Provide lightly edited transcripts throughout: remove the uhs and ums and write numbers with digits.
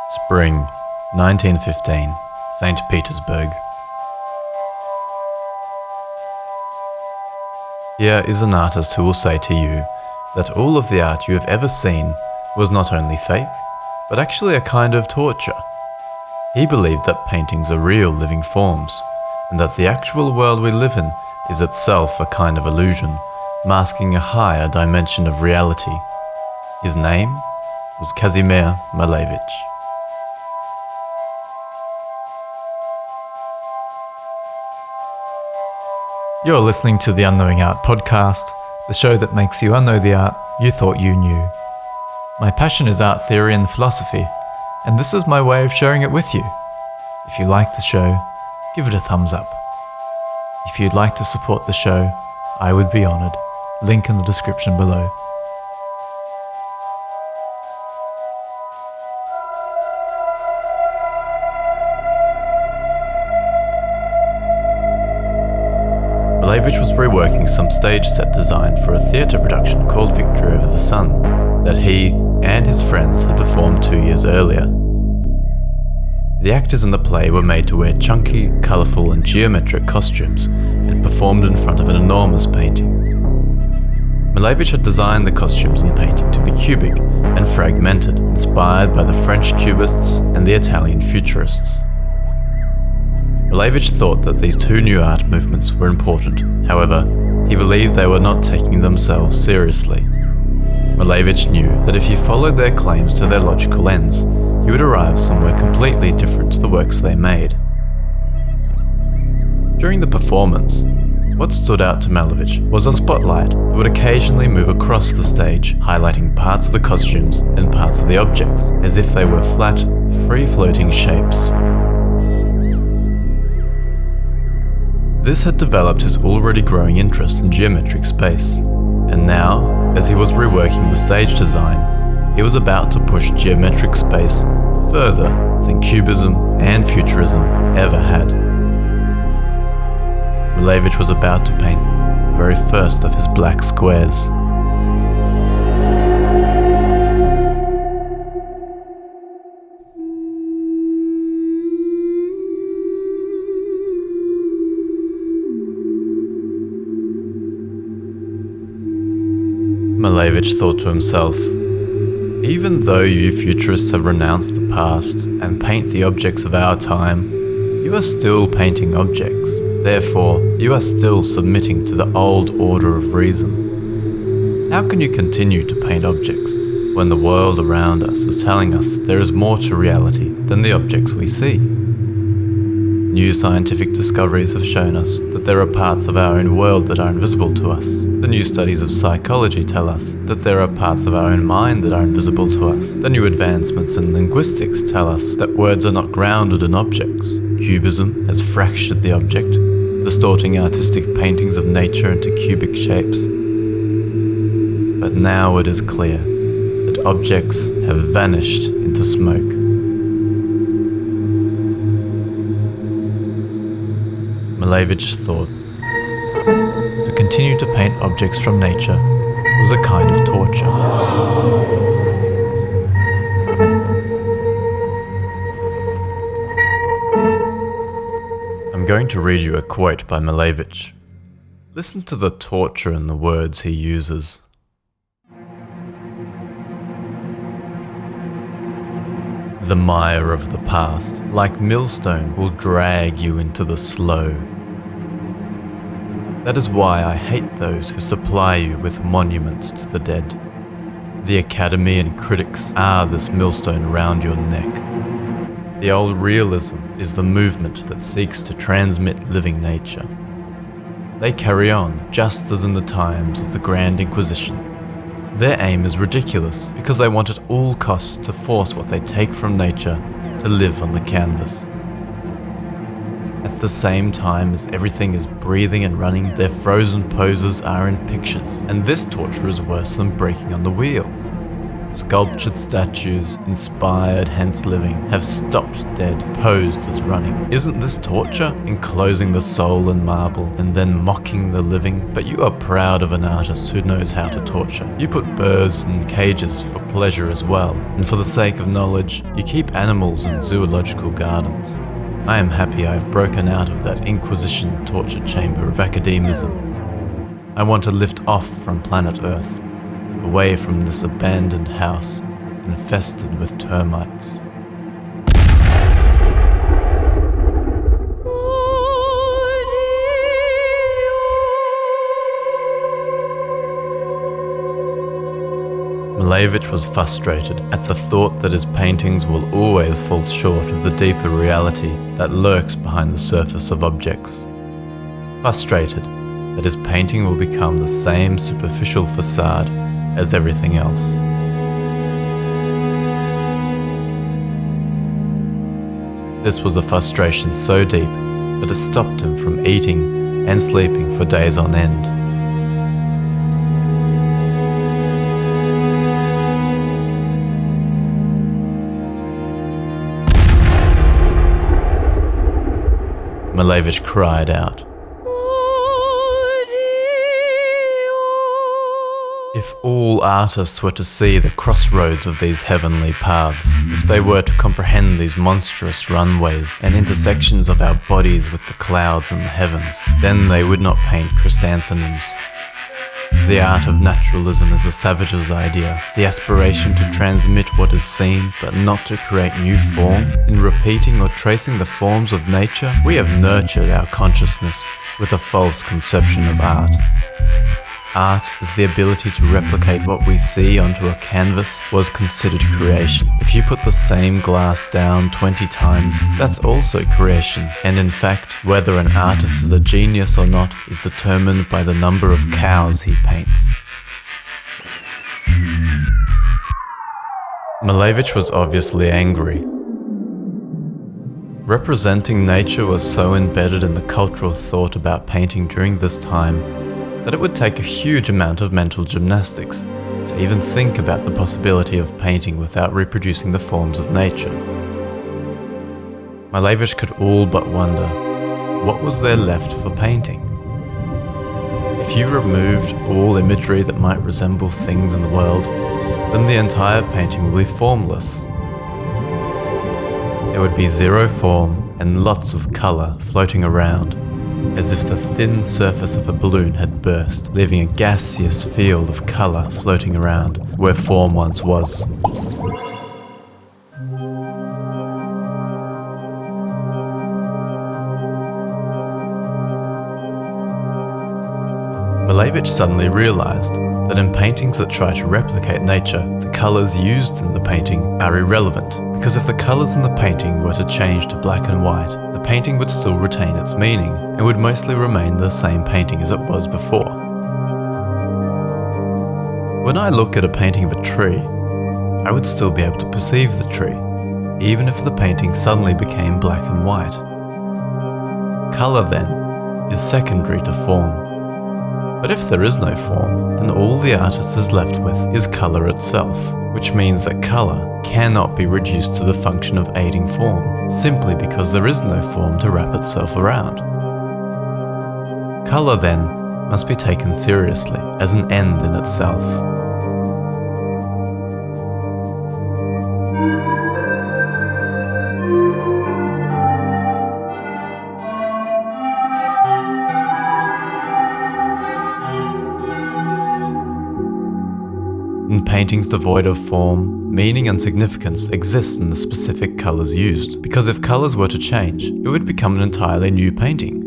Spring, 1915, St. Petersburg. Here is an artist who will say to you that all of the art you have ever seen was not only fake, but actually a kind of torture. He believed that paintings are real living forms, and that the actual world we live in is itself a kind of illusion, masking a higher dimension of reality. His name was Kazimir Malevich. You're listening to the Unknowing Art podcast, the show that makes you unknow the art you thought you knew. My passion is art theory and philosophy, and this is my way of sharing it with you. If you like the show, give it a thumbs up. If you'd like to support the show, I would be honoured. Link in the description below. Malevich was reworking some stage set design for a theatre production called Victory Over the Sun that he and his friends had performed 2 years earlier. The actors in the play were made to wear chunky, colourful and geometric costumes and performed in front of an enormous painting. Malevich had designed the costumes and painting to be cubic and fragmented, inspired by the French Cubists and the Italian Futurists. Malevich thought that these two new art movements were important. However, he believed they were not taking themselves seriously. Malevich knew that if you followed their claims to their logical ends, you would arrive somewhere completely different to the works they made. During the performance, what stood out to Malevich was a spotlight that would occasionally move across the stage, highlighting parts of the costumes and parts of the objects, as if they were flat, free-floating shapes. This had developed his already growing interest in geometric space, and now, as he was reworking the stage design, he was about to push geometric space further than Cubism and Futurism ever had. Malevich was about to paint the very first of his black squares. Malevich thought to himself, even though you futurists have renounced the past and paint the objects of our time, you are still painting objects. Therefore, you are still submitting to the old order of reason. How can you continue to paint objects when the world around us is telling us that there is more to reality than the objects we see? New scientific discoveries have shown us that there are parts of our own world that are invisible to us. The new studies of psychology tell us that there are parts of our own mind that are invisible to us. The new advancements in linguistics tell us that words are not grounded in objects. Cubism has fractured the object, distorting artistic paintings of nature into cubic shapes. But now it is clear that objects have vanished into smoke. Malevich thought to continue to paint objects from nature was a kind of torture. I'm going to read you a quote by Malevich. Listen to the torture in the words he uses. The mire of the past, like millstone, will drag you into the slough. That is why I hate those who supply you with monuments to the dead. The Academy and critics are this millstone around your neck. The old realism is the movement that seeks to transmit living nature. They carry on just as in the times of the Grand Inquisition. Their aim is ridiculous because they want at all costs to force what they take from nature to live on the canvas. At the same time as everything is breathing and running, their frozen poses are in pictures, and this torture is worse than breaking on the wheel. Sculptured statues, inspired hence living, have stopped dead, posed as running. Isn't this torture? Enclosing the soul in marble and then mocking the living? But you are proud of an artist who knows how to torture. You put birds in cages for pleasure as well, and for the sake of knowledge, you keep animals in zoological gardens. I am happy I have broken out of that Inquisition torture chamber of academism. I want to lift off from planet Earth, away from this abandoned house infested with termites. Malevich was frustrated at the thought that his paintings will always fall short of the deeper reality that lurks behind the surface of objects. Frustrated that his painting will become the same superficial facade as everything else. This was a frustration so deep that it stopped him from eating and sleeping for days on end. Malevich cried out. If all artists were to see the crossroads of these heavenly paths, if they were to comprehend these monstrous runways and intersections of our bodies with the clouds and the heavens, then they would not paint chrysanthemums. The art of naturalism is the savage's idea, the aspiration to transmit what is seen, but not to create new form. In repeating or tracing the forms of nature, we have nurtured our consciousness with a false conception of art. Art is the ability to replicate what we see onto a canvas was considered creation. If you put the same glass down 20 times, that's also creation. And in fact, whether an artist is a genius or not is determined by the number of cows he paints. Malevich was obviously angry. Representing nature was so embedded in the cultural thought about painting during this time that it would take a huge amount of mental gymnastics to even think about the possibility of painting without reproducing the forms of nature. Malevich could all but wonder, what was there left for painting? If you removed all imagery that might resemble things in the world, then the entire painting will be formless. There would be zero form and lots of colour floating around, as if the thin surface of a balloon had burst, leaving a gaseous field of colour floating around where form once was. Malevich suddenly realised that in paintings that try to replicate nature, the colours used in the painting are irrelevant, because if the colours in the painting were to change to black and white, the painting would still retain its meaning and would mostly remain the same painting as it was before. When I look at a painting of a tree, I would still be able to perceive the tree, even if the painting suddenly became black and white. Colour, then, is secondary to form. But if there is no form, then all the artist is left with is colour itself, which means that colour cannot be reduced to the function of aiding form, simply because there is no form to wrap itself around. Colour, then, must be taken seriously as an end in itself. In paintings devoid of form, meaning and significance exists in the specific colours used, because if colours were to change, it would become an entirely new painting.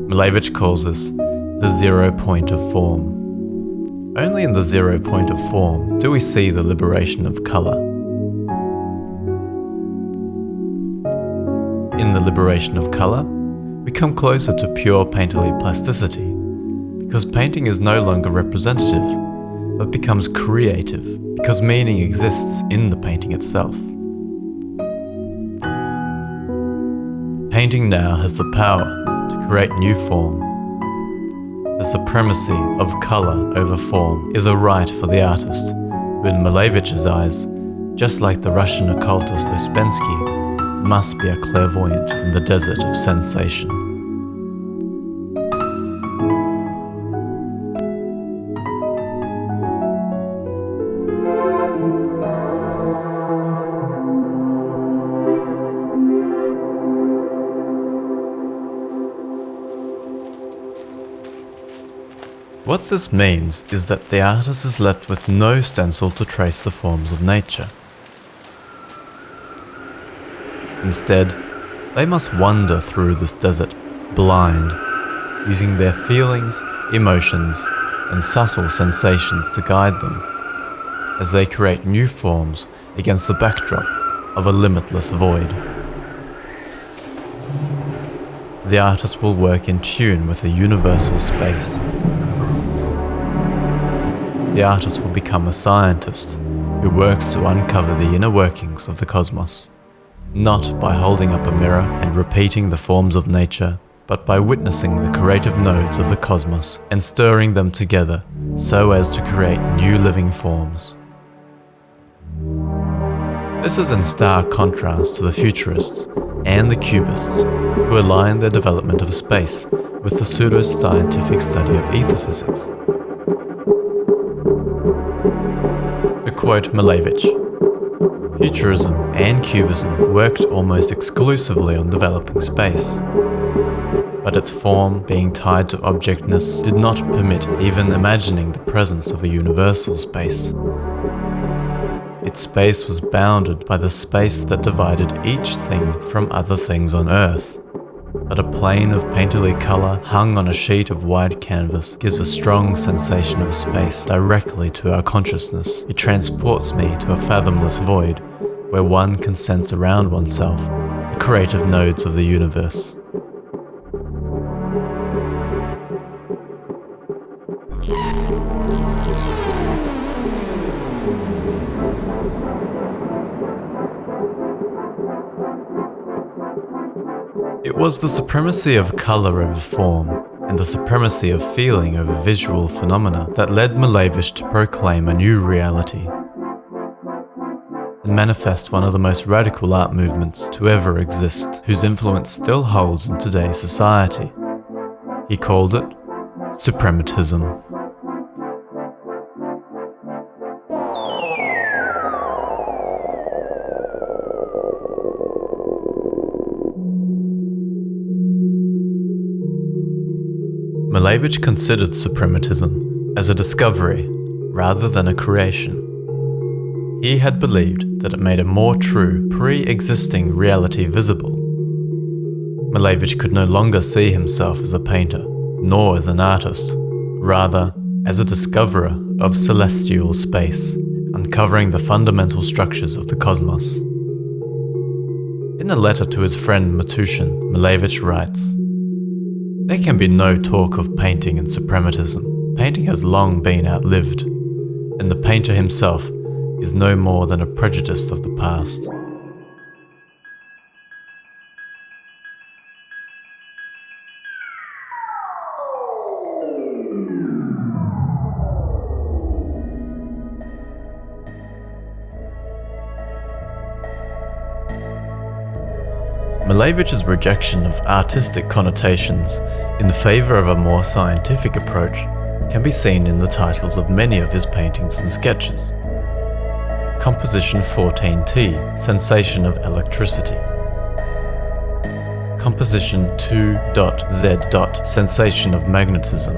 Malevich calls this the 0 point of form. Only in the 0 point of form do we see the liberation of colour. In the liberation of colour, we come closer to pure painterly plasticity, because painting is no longer representative, but becomes creative, because meaning exists in the painting itself. Painting now has the power to create new form. The the supremacy of color over form is a right for the artist, who in Malevich's eyes, just like the Russian occultist Ouspensky, must be a clairvoyant in the desert of sensation. What this means is that the artist is left with no stencil to trace the forms of nature. Instead, they must wander through this desert, blind, using their feelings, emotions, and subtle sensations to guide them, as they create new forms against the backdrop of a limitless void. The artist will work in tune with a universal space. The artist will become a scientist who works to uncover the inner workings of the cosmos, not by holding up a mirror and repeating the forms of nature, but by witnessing the creative nodes of the cosmos and stirring them together so as to create new living forms. This is in stark contrast to the futurists and the cubists, who align their development of space with the pseudo-scientific study of ether physics. To quote Malevich, futurism and cubism worked almost exclusively on developing space, but its form being tied to objectness did not permit even imagining the presence of a universal space. Its space was bounded by the space that divided each thing from other things on Earth. But a plane of painterly colour hung on a sheet of white canvas gives a strong sensation of space directly to our consciousness. It transports me to a fathomless void where one can sense around oneself the creative nodes of the universe. It was the supremacy of colour over form and the supremacy of feeling over visual phenomena that led Malevich to proclaim a new reality and manifest one of the most radical art movements to ever exist, whose influence still holds in today's society. He called it Suprematism. Malevich considered Suprematism as a discovery rather than a creation. He had believed that it made a more true, pre-existing reality visible. Malevich could no longer see himself as a painter, nor as an artist, rather as a discoverer of celestial space, uncovering the fundamental structures of the cosmos. In a letter to his friend Matushin, Malevich writes, "There can be no talk of painting and suprematism. Painting has long been outlived, and the painter himself is no more than a prejudice of the past." Malevich's rejection of artistic connotations in favour of a more scientific approach can be seen in the titles of many of his paintings and sketches. Composition 14T, Sensation of Electricity. Composition 2.Z. Sensation of Magnetism.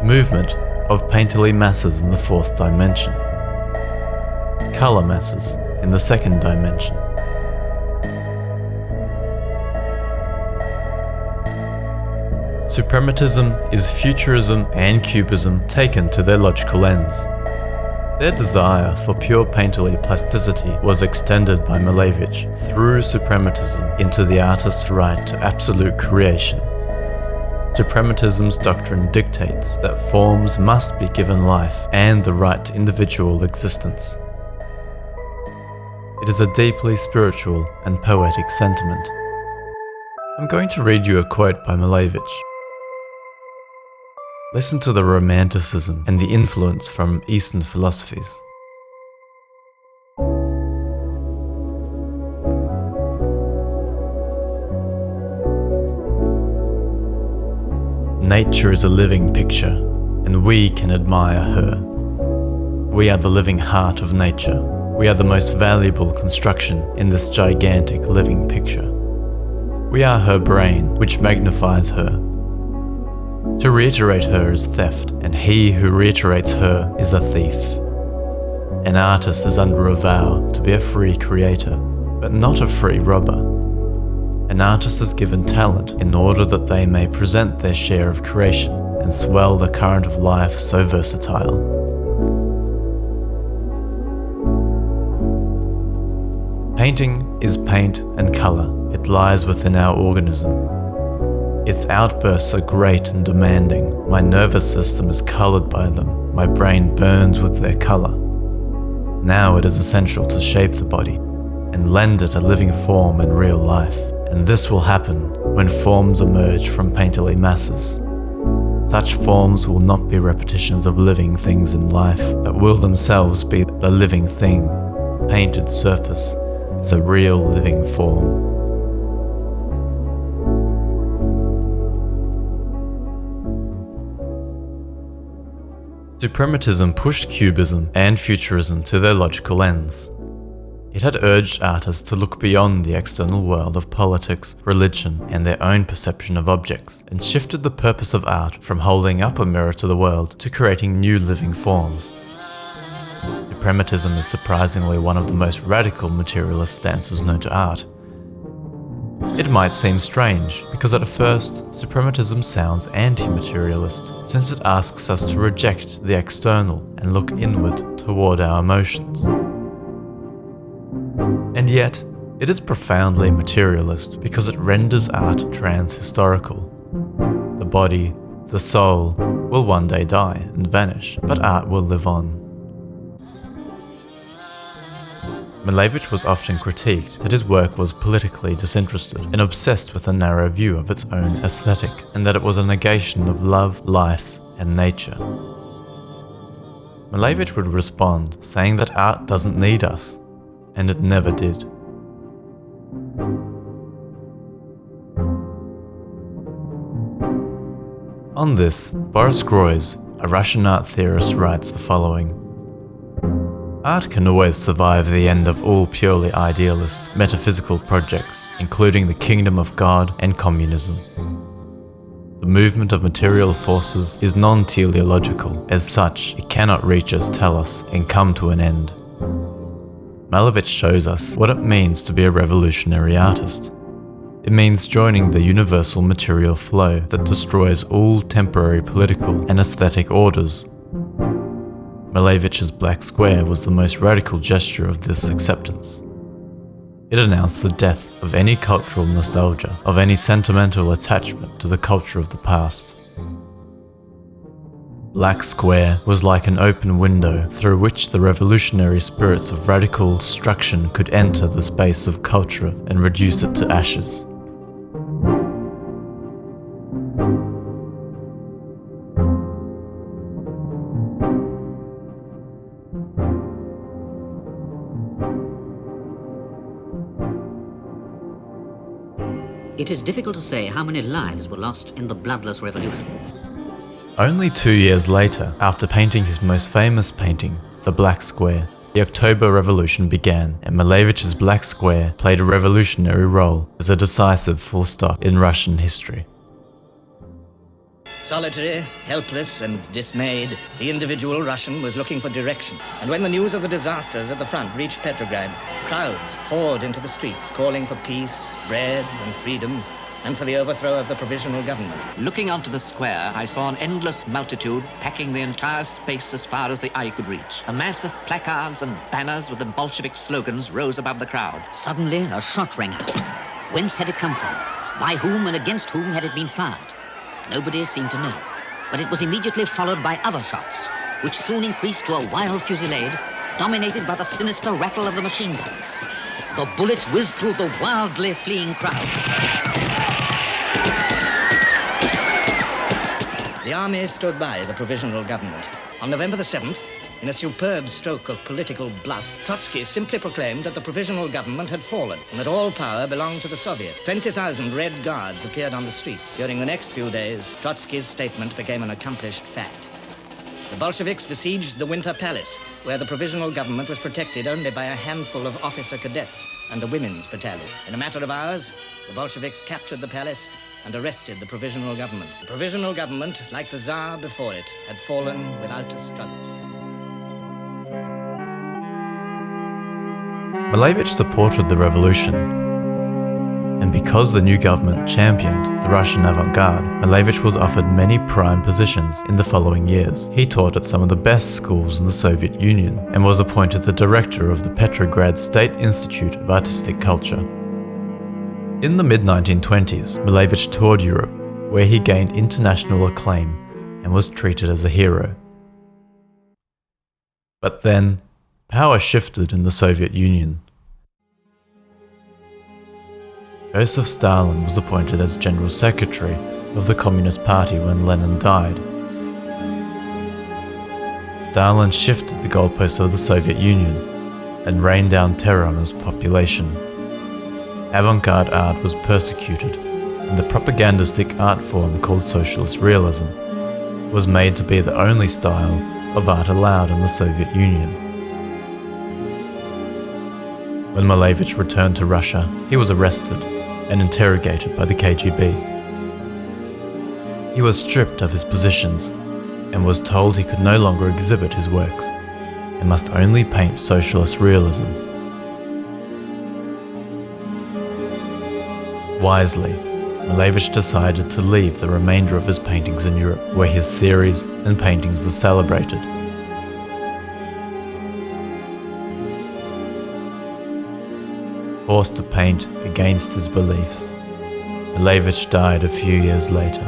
Movement of painterly masses in the fourth dimension. Colour masses in the second dimension. Suprematism is futurism and cubism taken to their logical ends. Their desire for pure painterly plasticity was extended by Malevich through suprematism into the artist's right to absolute creation. Suprematism's doctrine dictates that forms must be given life and the right to individual existence. It is a deeply spiritual and poetic sentiment. I'm going to read you a quote by Malevich. Listen to the Romanticism and the influence from Eastern philosophies. Nature is a living picture, and we can admire her. We are the living heart of nature. We are the most valuable construction in this gigantic living picture. We are her brain, which magnifies her. To reiterate her is theft, and he who reiterates her is a thief. An artist is under a vow to be a free creator, but not a free robber. An artist is given talent in order that they may present their share of creation and swell the current of life so versatile. Painting is paint and colour. It lies within our organism. Its outbursts are great and demanding. My nervous system is coloured by them. My brain burns with their colour. Now it is essential to shape the body and lend it a living form in real life. And this will happen when forms emerge from painterly masses. Such forms will not be repetitions of living things in life, but will themselves be the living thing. Painted surface is a real living form. Suprematism pushed Cubism and Futurism to their logical ends. It had urged artists to look beyond the external world of politics, religion, and their own perception of objects, and shifted the purpose of art from holding up a mirror to the world to creating new living forms. Suprematism is surprisingly one of the most radical materialist stances known to art. It might seem strange, because at first, suprematism sounds anti-materialist, since it asks us to reject the external and look inward toward our emotions. And yet, it is profoundly materialist because it renders art trans-historical. The body, the soul, will one day die and vanish, but art will live on. Malevich was often critiqued that his work was politically disinterested and obsessed with a narrow view of its own aesthetic, and that it was a negation of love, life, and nature. Malevich would respond, saying that art doesn't need us, and it never did. On this, Boris Groys, a Russian art theorist, writes the following: art can always survive the end of all purely idealist, metaphysical projects, including the kingdom of God and communism. The movement of material forces is non-teleological. As such, it cannot reach as telos and come to an end. Malevich shows us what it means to be a revolutionary artist. It means joining the universal material flow that destroys all temporary political and aesthetic orders. Malevich's Black Square was the most radical gesture of this acceptance. It announced the death of any cultural nostalgia, of any sentimental attachment to the culture of the past. Black Square was like an open window through which the revolutionary spirits of radical destruction could enter the space of culture and reduce it to ashes. It is difficult to say how many lives were lost in the bloodless revolution. Only 2 years later, after painting his most famous painting, the Black Square, the October Revolution began, and Malevich's Black Square played a revolutionary role as a decisive full stop in Russian history. Solitary, helpless, and dismayed, the individual Russian was looking for direction. And when the news of the disasters at the front reached Petrograd, crowds poured into the streets, calling for peace, bread, and freedom, and for the overthrow of the provisional government. Looking onto the square, I saw an endless multitude packing the entire space as far as the eye could reach. A mass of placards and banners with the Bolshevik slogans rose above the crowd. Suddenly, a shot rang out. Whence had it come from? By whom and against whom had it been fired? Nobody seemed to know. But it was immediately followed by other shots, which soon increased to a wild fusillade, dominated by the sinister rattle of the machine guns. The bullets whizzed through the wildly fleeing crowd. The army stood by the provisional government. On November the 7th, in a superb stroke of political bluff, Trotsky simply proclaimed that the provisional government had fallen and that all power belonged to the Soviet. 20,000 Red Guards appeared on the streets. During the next few days, Trotsky's statement became an accomplished fact. The Bolsheviks besieged the Winter Palace, where the provisional government was protected only by a handful of officer cadets and a women's battalion. In a matter of hours, the Bolsheviks captured the palace and arrested the provisional government. The provisional government, like the Tsar before it, had fallen without a struggle. Malevich supported the revolution, and because the new government championed the Russian avant-garde, Malevich was offered many prime positions in the following years. He taught at some of the best schools in the Soviet Union and was appointed the director of the Petrograd State Institute of Artistic Culture. In the mid-1920s, Malevich toured Europe, where he gained international acclaim and was treated as a hero. But then, power shifted in the Soviet Union. Joseph Stalin was appointed as General Secretary of the Communist Party when Lenin died. Stalin shifted the goalposts of the Soviet Union and rained down terror on its population. Avant-garde art was persecuted, and the propagandistic art form called Socialist Realism was made to be the only style of art allowed in the Soviet Union. When Malevich returned to Russia, he was arrested and interrogated by the KGB. He was stripped of his positions and was told he could no longer exhibit his works and must only paint socialist realism. Wisely, Malevich decided to leave the remainder of his paintings in Europe, where his theories and paintings were celebrated. Forced to paint against his beliefs, Malevich died a few years later.